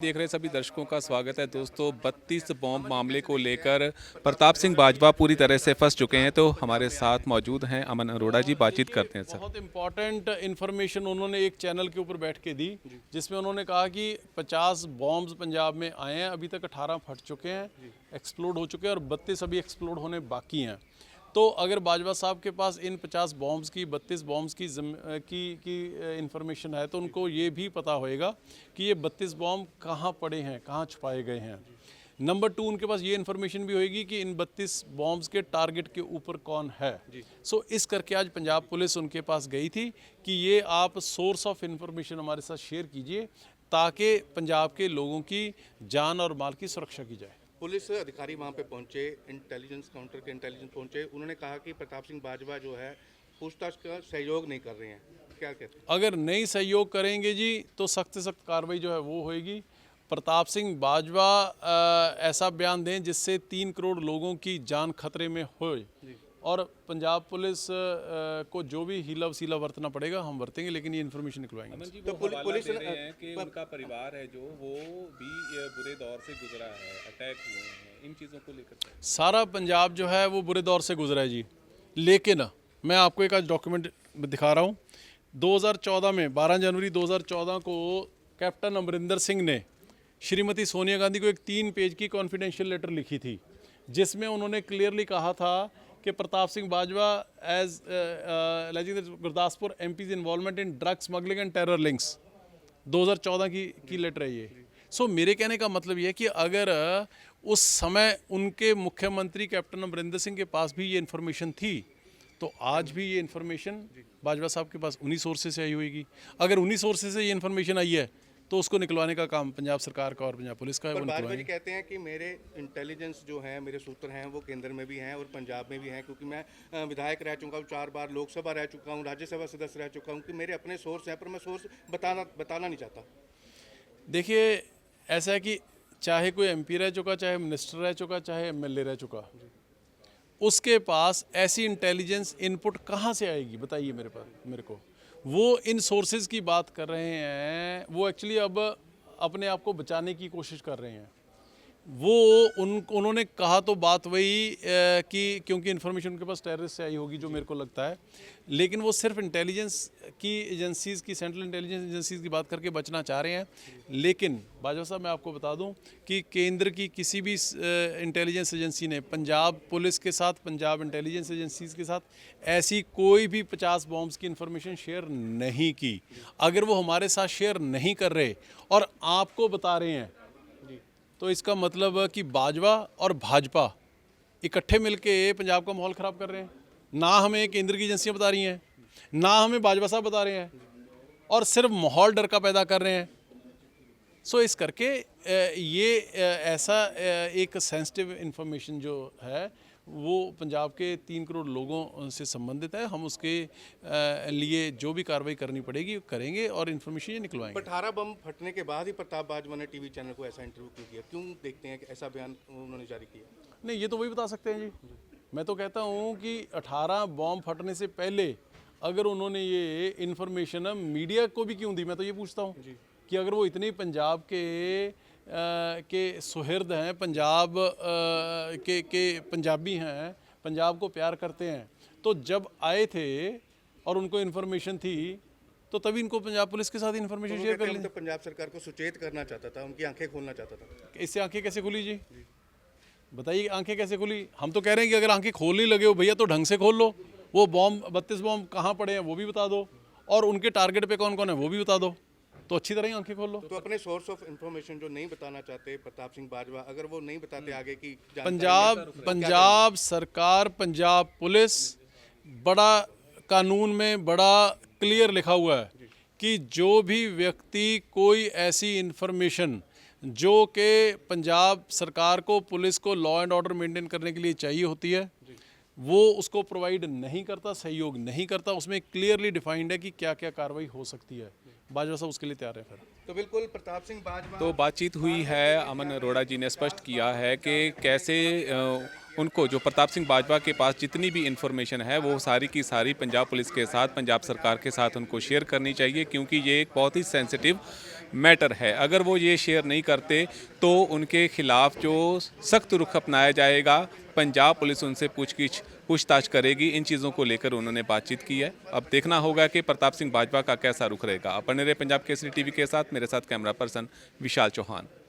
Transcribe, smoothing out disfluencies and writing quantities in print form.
देख रहे सभी दर्शकों का स्वागत है दोस्तों। 32 बॉम्ब मामले को लेकर प्रताप सिंह बाजवा पूरी तरह से फंस चुके हैं। तो हमारे साथ मौजूद हैं अमन अरोड़ा जी, बातचीत करते हैं सर। बहुत इंपॉर्टेंट इन्फॉर्मेशन उन्होंने एक चैनल के ऊपर बैठ के दी, जिसमें उन्होंने कहा कि 50 बॉम्ब्स पंजाब में आए हैं, अभी तक 18 फट चुके हैं, एक्सप्लोड हो चुके हैं और 32 अभी एक्सप्लोड होने बाकी हैं। तो अगर बाजवा साहब के पास इन 50 बॉम्ब्स की 32 बॉम्ब्स की इंफॉर्मेशन है तो उनको ये भी पता होएगा कि ये 32 बॉम्ब कहाँ पड़े हैं, कहाँ छुपाए गए हैं। नंबर 2, उनके पास ये इन्फॉर्मेशन भी होएगी कि इन 32 बॉम्ब्स के टारगेट के ऊपर कौन है। सो इस करके आज पंजाब पुलिस उनके पास गई थी कि ये आप सोर्स ऑफ इंफॉर्मेशन हमारे साथ शेयर कीजिए ताकि पंजाब के लोगों की जान और माल की सुरक्षा की जाए। पुलिस अधिकारी वहाँ पे पहुँचे, इंटेलिजेंस काउंटर के इंटेलिजेंस पहुँचे, उन्होंने कहा कि प्रताप सिंह बाजवा जो है पूछताछ का सहयोग नहीं कर रहे हैं। क्या कहते हैं? अगर नहीं सहयोग करेंगे जी तो सख्त से सख्त कार्रवाई जो है वो होएगी। प्रताप सिंह बाजवा ऐसा बयान दें जिससे 3 करोड़ लोगों की जान खतरे में होए और पंजाब पुलिस को जो भी हीला वसीला बरतना पड़ेगा हम बरतेंगे, लेकिन ये इन्फॉर्मेशन निकलवाएंगे। तो पुलिस दे रहे हैं कि उनका परिवार है जो वो भी बुरे दौर से गुजरा है, अटैक हुए हैं, इन चीज़ों को लेकर सारा पंजाब जो है वो बुरे दौर से गुजरा है जी। लेकिन मैं आपको एक आज डॉक्यूमेंट दिखा रहा हूँ। 2014 में 12 जनवरी 2014 को कैप्टन अमरिंदर सिंह ने श्रीमती सोनिया गांधी को एक 3 पेज की कॉन्फिडेंशियल लेटर लिखी थी, जिसमें उन्होंने क्लियरली कहा था कि Pratap Singh Bajwa as Gurdaspur MP's involvement in drug smuggling and terror links. 2014 की लेटर है ये। सो मेरे कहने का मतलब ये है कि अगर उस समय उनके मुख्यमंत्री कैप्टन अमरिंदर सिंह के पास भी ये इन्फॉर्मेशन थी तो आज भी ये इन्फॉर्मेशन बाजवा साहब के पास उन्हीं सोर्सेज से आई होगी। अगर उन्हीं सोर्सेज से ये इन्फॉर्मेशन आई है तो उसको निकलवाने का काम पंजाब सरकार का और पंजाब पुलिस का है। पर बाजवा जी कहते हैं कि मेरे इंटेलिजेंस जो हैं, मेरे सूत्र हैं, वो केंद्र में भी हैं और पंजाब में भी हैं, क्योंकि मैं विधायक रह चुका हूँ, 4 बार लोकसभा रह चुका हूँ, राज्यसभा सदस्य रह चुका हूँ, कि मेरे अपने सोर्स हैं, पर मैं सोर्स बताना नहीं चाहता। देखिए, ऐसा है कि चाहे कोई एमपी रह चुका, चाहे मिनिस्टर रह चुका, चाहे एमएलए रह चुका, उसके पास ऐसी इंटेलिजेंस इनपुट कहाँ से आएगी बताइए मेरे को। वो इन सोर्सेज की बात कर रहे हैं, वो एक्चुअली अब अपने आप को बचाने की कोशिश कर रहे हैं। वो उन्होंने कहा तो बात वही कि क्योंकि इन्फॉर्मेशन उनके पास टेररिस्ट से आई होगी, जो मेरे को लगता है, लेकिन वो सिर्फ इंटेलिजेंस की एजेंसीज़ की, सेंट्रल इंटेलिजेंस एजेंसीज़ की बात करके बचना चाह रहे हैं। लेकिन बाजवा साहब, मैं आपको बता दूं कि केंद्र की किसी भी इंटेलिजेंस एजेंसी ने पंजाब पुलिस के साथ, पंजाब इंटेलिजेंस एजेंसीज़ के साथ ऐसी कोई भी 50 बॉम्ब्स की इन्फॉर्मेशन शेयर नहीं की। अगर वो हमारे साथ शेयर नहीं कर रहे और आपको बता रहे हैं तो इसका मतलब कि बाजवा और भाजपा इकट्ठे मिलके पंजाब का माहौल ख़राब कर रहे हैं। ना हमें केंद्र की एजेंसियां बता रही हैं, ना हमें बाजवा साहब बता रहे हैं, और सिर्फ माहौल डर का पैदा कर रहे हैं। सो इस करके ये ऐसा एक सेंसिटिव इन्फॉर्मेशन जो है वो पंजाब के 3 करोड़ लोगों से संबंधित है। हम उसके लिए जो भी कार्रवाई करनी पड़ेगी करेंगे और इन्फॉर्मेशन ये निकलवाएंगे। 18 बम फटने के बाद ही प्रताप बाजवा ने टीवी चैनल को ऐसा इंटरव्यू क्यों किया? क्यों देखते हैं कि ऐसा बयान उन्होंने जारी किया? नहीं, ये तो वही बता सकते हैं जी। मैं तो कहता हूँ कि 18 बॉम्ब फटने से पहले अगर उन्होंने ये इन्फॉर्मेशन मीडिया को भी क्यों दी, मैं तो ये पूछता हूँ कि अगर वो इतने पंजाब के सुहृद हैं, पंजाब के पंजाबी हैं, पंजाब को प्यार करते हैं, तो जब आए थे और उनको इन्फॉर्मेशन थी तो तभी इनको पंजाब पुलिस के साथ इन्फॉर्मेशन शेयर कर ली। तो पंजाब सरकार को सुचेत करना चाहता था, उनकी आंखें खोलना चाहता था। इससे आंखें कैसे खुली जी? बताइए, आंखें कैसे खुली? हम तो कह रहे हैं कि अगर आंखें खोलने लगे हो भैया तो ढंग से खोल लो। वो बॉम्ब 32 बॉम्ब कहाँ पड़े हैं वो भी बता दो, और उनके टारगेट पे कौन कौन है वो भी बता दो, तो अच्छी तरह ही आंखें खोल लो। तो अपने सोर्स ऑफ इंफॉर्मेशन जो नहीं बताना चाहते प्रताप सिंह बाजवा, अगर वो नहीं बताते आगे की पंजाब सरकार, पंजाब पुलिस, बड़ा कानून में बड़ा क्लियर लिखा हुआ है कि जो भी व्यक्ति कोई ऐसी इन्फॉर्मेशन जो कि पंजाब सरकार को, पुलिस को लॉ एंड ऑर्डर मेंटेन करने के लिए चाहिए होती है, वो उसको प्रोवाइड नहीं करता, सहयोग नहीं करता, उसमें क्लियरली डिफाइंड है कि क्या क्या कार्रवाई हो सकती है। बाजवा साहब उसके लिए तैयार है। फिर तो बिल्कुल प्रताप सिंह बाजवा तो बातचीत हुई है। अमन अरोड़ा जी ने स्पष्ट किया है कि कैसे उनको, जो प्रताप सिंह बाजवा के पास जितनी भी इंफॉर्मेशन है वो सारी की सारी पंजाब पुलिस के साथ, पंजाब सरकार के साथ उनको शेयर करनी चाहिए, क्योंकि ये एक बहुत ही सेंसिटिव मैटर है। अगर वो ये शेयर नहीं करते तो उनके खिलाफ जो सख्त रुख अपनाया जाएगा, पंजाब पुलिस उनसे पूछताछ करेगी। इन चीज़ों को लेकर उन्होंने बातचीत की है। अब देखना होगा कि प्रताप सिंह बाजवा का कैसा रुख रहेगा। आप बने रहे पंजाब केसरी टीवी के साथ, मेरे साथ कैमरा पर्सन विशाल चौहान।